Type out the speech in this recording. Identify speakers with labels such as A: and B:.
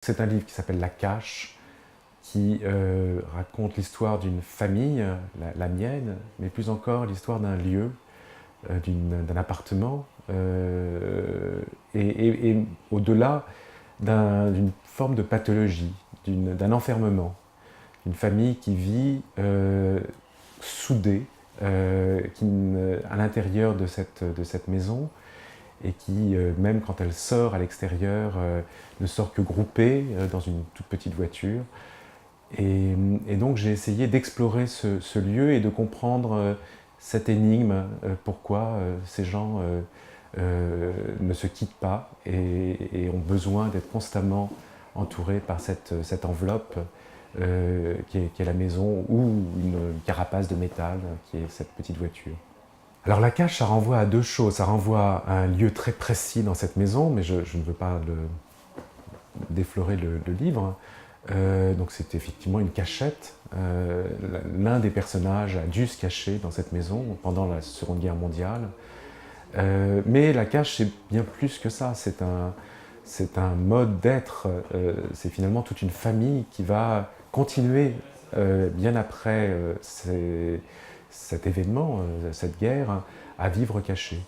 A: C'est un livre qui s'appelle La Cache, qui raconte l'histoire d'une famille, la mienne, mais plus encore l'histoire d'un lieu, d'un appartement, et au-delà d'une forme de pathologie, d'un enfermement, d'une famille qui vit soudée à l'intérieur de cette maison, et qui, même quand elle sort à l'extérieur, ne sort que groupée dans une toute petite voiture. Et donc j'ai essayé d'explorer ce lieu et de comprendre cette énigme, pourquoi ces gens ne se quittent pas et ont besoin d'être constamment entourés par cette enveloppe qui est la maison, ou une carapace de métal qui est cette petite voiture. Alors la cache, ça renvoie à deux choses. Ça renvoie à un lieu très précis dans cette maison, mais je ne veux pas déflorer le livre. Donc c'est effectivement une cachette. L'un des personnages a dû se cacher dans cette maison pendant la Seconde Guerre mondiale. Mais la cache, c'est bien plus que ça. C'est un mode d'être. C'est finalement toute une famille qui va continuer bien après cet événement, cette guerre, à vivre caché.